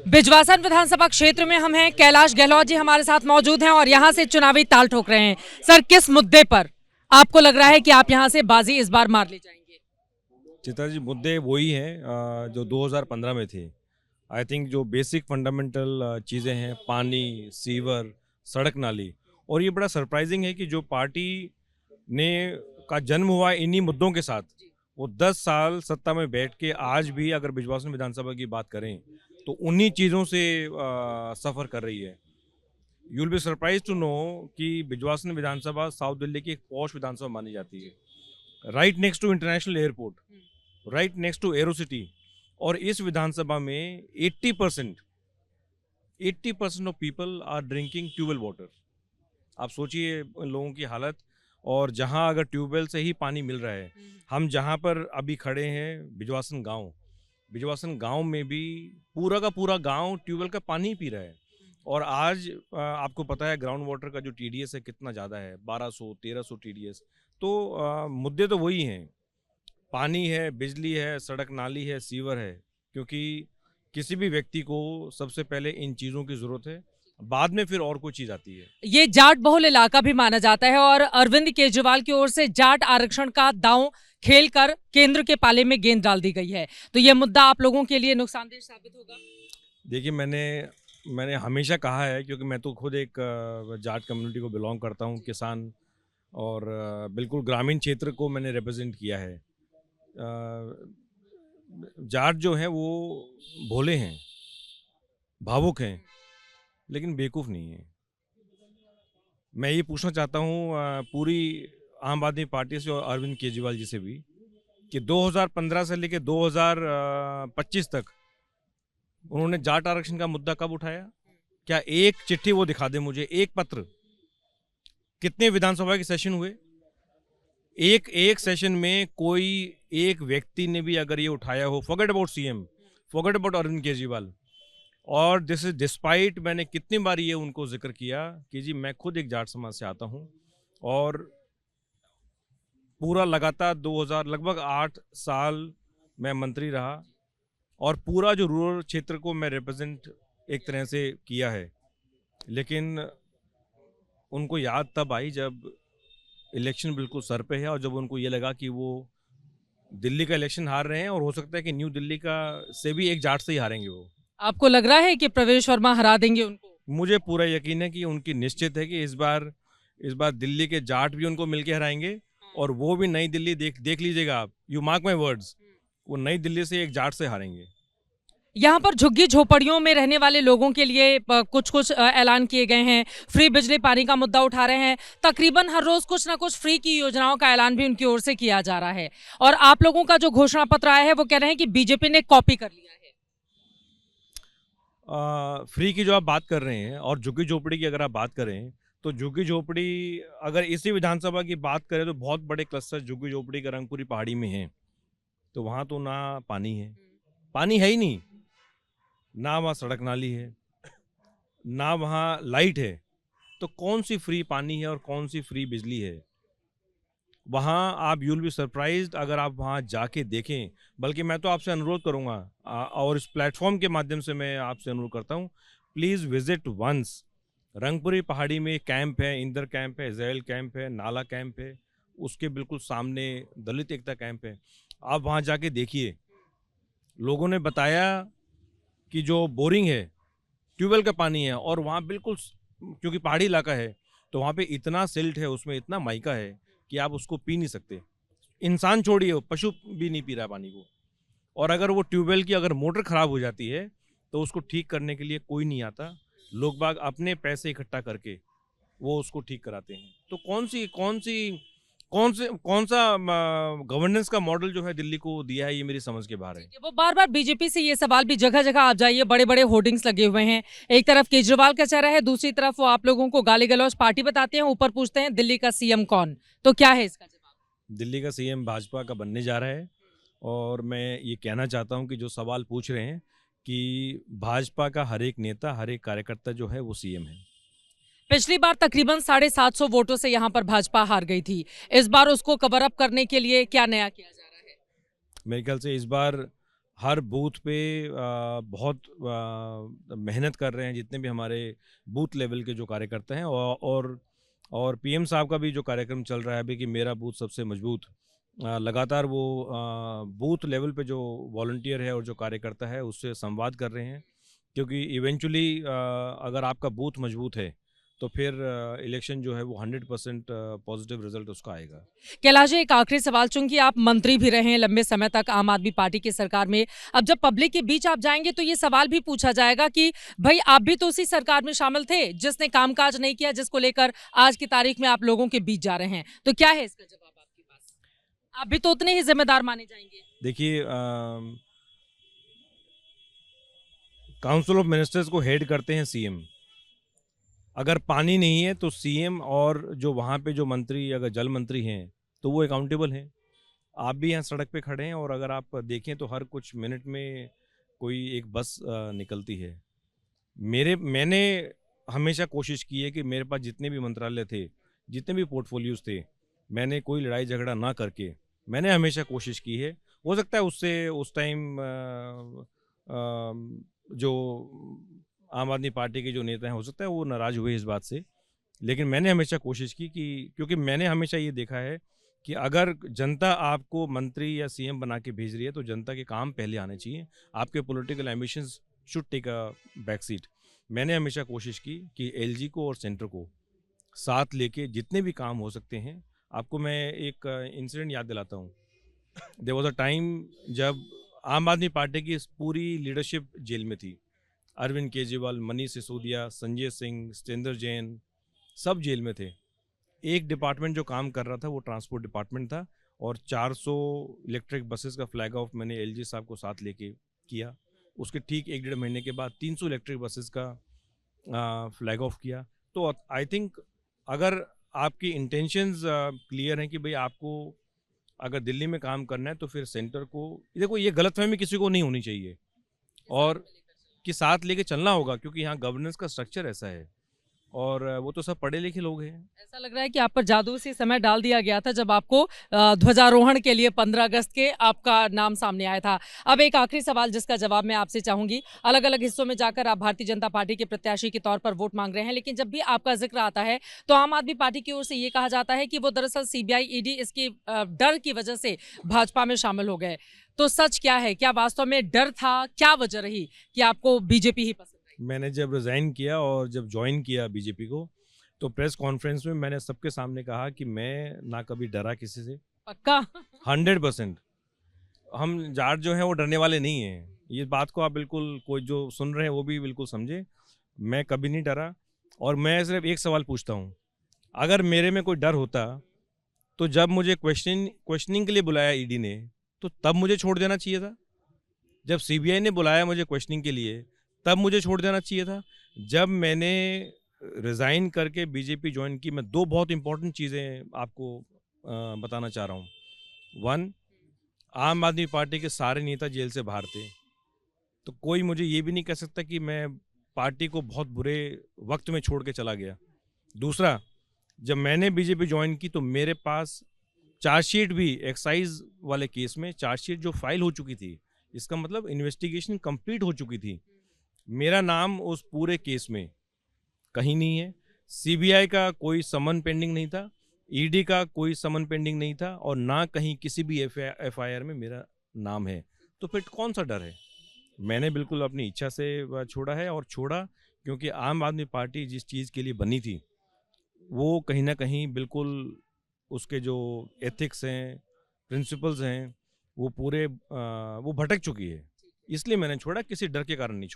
बिजवासन विधानसभा क्षेत्र में हम हैं। कैलाश गहलोत जी हमारे साथ मौजूद हैं और यहाँ से चुनावी ताल ठोक रहे हैं। सर, किस मुद्दे पर आपको लग रहा है कि आप यहाँ से बाजी इस बार मार ले जाएंगे? चित्रा जी, मुद्दे वही हैं जो 2015 में थे। आई थिंक जो बेसिक फंडामेंटल चीज़ें हैं, पानी, सीवर, सड़क नाली, और ये बड़ा सरप्राइजिंग है कि जो पार्टी ने का जन्म हुआ इन्हीं मुद्दों के साथ, वो 10 साल सत्ता में बैठ के आज भी अगर बिजवासन विधानसभा की बात करें तो उन्हीं चीज़ों से सफ़र कर रही है। You will be surprise to know कि बिजवासन विधानसभा साउथ दिल्ली की एक पॉश विधानसभा मानी जाती है। Right next to international airport, right next to Aerocity. और इस विधानसभा में 80% of people are drinking tubewell water. आप सोचिए उन लोगों की हालत। और जहां अगर ट्यूबवेल से ही पानी मिल रहा है, हम जहां पर अभी खड़े हैं बिजवासन गांव में भी पूरा का पूरा गांव ट्यूबवेल का पानी ही पी रहा है। और आज आपको पता है ग्राउंड वाटर का जो टीडीएस है कितना ज़्यादा है, 1200-1300 टीडीएस। तो मुद्दे तो वही हैं, पानी है, बिजली है, सड़क नाली है, सीवर है। क्योंकि किसी भी व्यक्ति को सबसे पहले इन चीज़ों की ज़रूरत है, बाद में फिर और कोई चीज़ आती है। ये जाट बहुल इलाका भी माना जाता है और अरविंद केजरीवाल की ओर से जाट आरक्षण का दांव खेलकर केंद्र के पाले में गेंद डाल दी गई है। तो ये मुद्दा आप लोगों के लिए नुकसानदेह साबित होगा? देखिए, मैंने हमेशा कहा है, क्योंकि मैं तो खुद एक जाट कम्युनिटी को बिलोंग करता हूँ, किसान, और बिल्कुल ग्रामीण क्षेत्र को मैंने रिप्रेजेंट किया है। जाट जो है वो भोले हैं, भावुक हैं, लेकिन बेवकूफ़ नहीं है। मैं ये पूछना चाहता हूँ पूरी आम आदमी पार्टी से और अरविंद केजरीवाल जी से भी कि 2015 से लेकर 2025 तक उन्होंने जाट आरक्षण का मुद्दा कब उठाया? क्या एक चिट्ठी वो दिखा दे मुझे, एक पत्र। कितने विधानसभा के सेशन हुए? एक सेशन में कोई एक व्यक्ति ने भी अगर ये उठाया हो, forget about CM, forget about Arvind Kejriwal. और दिस इज डिस्पाइट, मैंने कितनी बार ये उनको जिक्र किया कि जी मैं खुद एक जाट समाज से आता हूँ और पूरा लगातार 2000 लगभग 8 साल मैं मंत्री रहा और पूरा जो रूरल क्षेत्र को मैं रिप्रेजेंट एक तरह से किया है। लेकिन उनको याद तब आई जब इलेक्शन बिल्कुल सर पे है और जब उनको ये लगा कि वो दिल्ली का इलेक्शन हार रहे हैं और हो सकता है कि न्यू दिल्ली का से भी एक जाट से ही हारेंगे वो। आपको लग रहा है कि प्रवेश वर्मा हरा देंगे उनको? मुझे पूरा यकीन है कि उनकी निश्चित है कि इस बार दिल्ली के जाट भी उनको मिलके हराएंगे और वो भी नई दिल्ली देख लीजिएगा आप, यू मार्क माई वर्ड्स, वो नई दिल्ली से एक जाट से हारेंगे। यहाँ पर झुग्गी झोपड़ियों में रहने वाले लोगों के लिए कुछ ऐलान किए गए हैं। फ्री बिजली पानी का मुद्दा उठा रहे हैं। तकरीबन हर रोज कुछ ना कुछ फ्री की योजनाओं का ऐलान भी उनकी ओर से किया जा रहा है। और आप लोगों का जो घोषणा पत्र आया है वो कह रहे हैं कि बीजेपी ने कॉपी कर लिया है। फ्री की जो आप बात कर रहे हैं और झुग्गी झोपड़ी की अगर आप बात करें तो झुग्गी झोपड़ी अगर इसी विधानसभा की बात करें तो बहुत बड़े क्लस्टर झुग्गी झोपड़ी का रंगपुरी पहाड़ी में हैं। तो वहाँ तो ना पानी है, पानी है ही नहीं, ना वहाँ सड़क नाली है, ना वहाँ लाइट है। तो कौन सी फ्री पानी है और कौन सी फ्री बिजली है? वहाँ आप यूल बी सरप्राइज्ड अगर आप वहाँ जाके देखें। बल्कि मैं तो आपसे अनुरोध करूँगा और इस प्लेटफॉर्म के माध्यम से मैं आपसे अनुरोध करता हूँ, प्लीज़ विजिट वंस। रंगपुरी पहाड़ी में कैंप है, इंदर कैंप है, जैल कैंप है, नाला कैंप है, उसके बिल्कुल सामने दलित एकता कैंप है। आप वहाँ जाके देखिए। लोगों ने बताया कि जो बोरिंग है ट्यूबवेल का पानी है और वहाँ बिल्कुल, क्योंकि पहाड़ी इलाका है तो वहाँ पे इतना सिल्ट है, उसमें इतना माइका है कि आप उसको पी नहीं सकते। इंसान छोड़िए, पशु भी नहीं पी रहा पानी को। और अगर वो ट्यूबवेल की अगर मोटर ख़राब हो जाती है तो उसको ठीक करने के लिए कोई नहीं आता। लोग बाग अपने पैसे इकट्ठा करके वो उसको ठीक कराते हैं। तो कौन सा गवर्नेंस का मॉडल जो है दिल्ली को दिया है, ये मेरी समझ के बाहर है। वो बार बार बीजेपी से ये सवाल भी, जगह जगह आप जाइए बड़े बड़े होर्डिंग्स लगे हुए हैं। एक तरफ केजरीवाल का चेहरा है, दूसरी तरफ वो आप लोगों को गाली गलौज पार्टी बताते हैं, ऊपर पूछते हैं दिल्ली का सीएम कौन। तो क्या है इसका जवाब? दिल्ली का सीएम भाजपा का बनने जा रहा है। और मैं ये कहना चाहता हूँ कि जो सवाल पूछ रहे हैं कि भाजपा का हर एक नेता, हर एक कार्यकर्ता जो है वो सीएम है। पिछली बार तकरीबन 750 वोटों से यहाँ पर भाजपा हार गई थी। इस बार उसको कवर अप करने के लिए क्या नया किया जा रहा है? मेरे ख्याल से इस बार हर बूथ पे बहुत मेहनत कर रहे हैं जितने भी हमारे बूथ लेवल के जो कार्यकर्ता हैं, और पीएम साहब का भी जो कार्यक्रम चल रहा है अभी कि मेरा बूथ सबसे मजबूत, लगातार वो बूथ लेवल पे जो वॉलंटियर है और जो कार्यकर्ता है उससे संवाद कर रहे हैं, क्योंकि इवेंचुअली अगर आपका बूथ मजबूत है तो फिर इलेक्शन जो है वो 100% पॉजिटिव रिजल्ट उसका आएगा। कैलाश जी, एक आखिरी सवाल, चूंकि आप मंत्री भी रहे हैं लंबे समय तक आम आदमी पार्टी की सरकार में, अब जब पब्लिक के बीच आप जाएंगे तो ये सवाल भी पूछा जाएगा कि भाई आप भी तो उसी सरकार में शामिल थे जिसने कामकाज नहीं किया, जिसको लेकर आज की तारीख में आप लोगों के बीच जा रहे हैं। तो क्या है इसका जवाब आपके पास? आप भी तो उतने ही जिम्मेदार माने जाएंगे। देखिए, काउंसिल ऑफ मिनिस्टर्स को हेड करते हैं सीएम। अगर पानी नहीं है तो सीएम और जो वहाँ पे जो मंत्री, अगर जल मंत्री हैं तो वो अकाउंटेबल हैं। आप भी यहाँ सड़क पे खड़े हैं और अगर आप देखें तो हर कुछ मिनट में कोई एक बस निकलती है। मैंने हमेशा कोशिश की है कि मेरे पास जितने भी मंत्रालय थे, जितने भी पोर्टफोलियोज थे, मैंने कोई लड़ाई झगड़ा ना करके मैंने हमेशा कोशिश की है। हो सकता है उससे उस टाइम जो आम आदमी पार्टी के जो नेता हैं हो सकता है वो नाराज़ हुए इस बात से, लेकिन मैंने हमेशा कोशिश की कि, क्योंकि मैंने हमेशा ये देखा है कि अगर जनता आपको मंत्री या सीएम बना के भेज रही है तो जनता के काम पहले आने चाहिए। आपके political ambitions should take a back seat. मैंने हमेशा कोशिश की कि एलजी को और सेंटर को साथ लेके जितने भी काम हो सकते हैं। आपको मैं एक इंसिडेंट याद दिलाता हूँ। देयर वाज अ टाइम जब आम आदमी पार्टी की पूरी लीडरशिप जेल में थी। अरविंद केजरीवाल, मनीष सिसोदिया, संजय सिंह, सत्येंद्र जैन, सब जेल में थे। एक डिपार्टमेंट जो काम कर रहा था वो ट्रांसपोर्ट डिपार्टमेंट था, और 400 इलेक्ट्रिक बसेस का फ्लैग ऑफ मैंने एलजी साहब को साथ लेके किया। उसके ठीक 1-1.5 महीने के बाद 300 इलेक्ट्रिक बसेस का फ्लैग ऑफ किया। तो आई थिंक अगर आपकी इंटेंशंस क्लियर हैं कि भाई आपको अगर दिल्ली में काम करना है तो फिर सेंटर को, देखो ये गलतफहमी किसी को नहीं होनी चाहिए और कि साथ लेके चलना होगा, क्योंकि यहाँ गवर्नेंस का स्ट्रक्चर ऐसा है और वो तो सब पढ़े लिखे लोग हैं। ऐसा लग रहा है कि आप पर जादू से समय डाल दिया गया था जब आपको ध्वजारोहण के लिए 15 अगस्त के आपका नाम सामने आया था। अब एक आखिरी सवाल जिसका जवाब मैं आपसे चाहूंगी, अलग अलग हिस्सों में जाकर आप भारतीय जनता पार्टी के प्रत्याशी के तौर पर वोट मांग रहे हैं, लेकिन जब भी आपका जिक्र आता है तो आम आदमी पार्टी की ओर से ये कहा जाता है कि वो दरअसल सीबीआई ईडी इसकी डर की वजह से भाजपा में शामिल हो गए। तो सच क्या है? क्या वास्तव में डर था? क्या वजह रही कि आपको बीजेपी ही पसंद आई? मैंने जब रिज़ाइन किया और जब ज्वाइन किया बीजेपी को, तो प्रेस कॉन्फ्रेंस में मैंने सबके सामने कहा कि मैं ना कभी डरा किसी से। पक्का? 100%। हम जाट जो हैं वो डरने वाले नहीं हैं। ये बात को आप बिल्कुल, कोई जो सुन रहे हैं वो भी बिल्कुल समझे। मैं कभी नहीं डरा और मैं सिर्फ एक सवाल पूछता हूँ, अगर मेरे में कोई डर होता तो जब मुझे क्वेश्चनिंग के लिए बुलाया ईडी ने तो तब मुझे छोड़ देना चाहिए था। जब सीबीआई ने बुलाया मुझे क्वेश्चनिंग के लिए तब मुझे छोड़ देना चाहिए था। जब मैंने रिज़ाइन करके बीजेपी ज्वाइन की, मैं 2 बहुत इंपॉर्टेंट चीज़ें आपको बताना चाह रहा हूँ। 1, आम आदमी पार्टी के सारे नेता जेल से बाहर थे, तो कोई मुझे ये भी नहीं कह सकता कि मैं पार्टी को बहुत बुरे वक्त में छोड़ के चला गया। दूसरा, जब मैंने बीजेपी ज्वाइन की तो मेरे पास चार्जशीट भी, एक्साइज वाले केस में चार्जशीट जो फाइल हो चुकी थी, इसका मतलब इन्वेस्टिगेशन कंप्लीट हो चुकी थी। मेरा नाम उस पूरे केस में कहीं नहीं है। सीबीआई का कोई समन पेंडिंग नहीं था, ईडी का कोई समन पेंडिंग नहीं था और ना कहीं किसी भी एफआईआर में मेरा नाम है। तो फिर कौन सा डर है? मैंने बिल्कुल अपनी इच्छा से छोड़ा है, और छोड़ा क्योंकि आम आदमी पार्टी जिस चीज़ के लिए बनी थी वो कहीं ना कहीं बिल्कुल उसके जो एथिक्स हैं, प्रिंसिपल्स हैं, वो पूरे वो भटक चुकी है। इसलिए मैंने छोड़ा, किसी डर के कारण नहीं छोड़ा।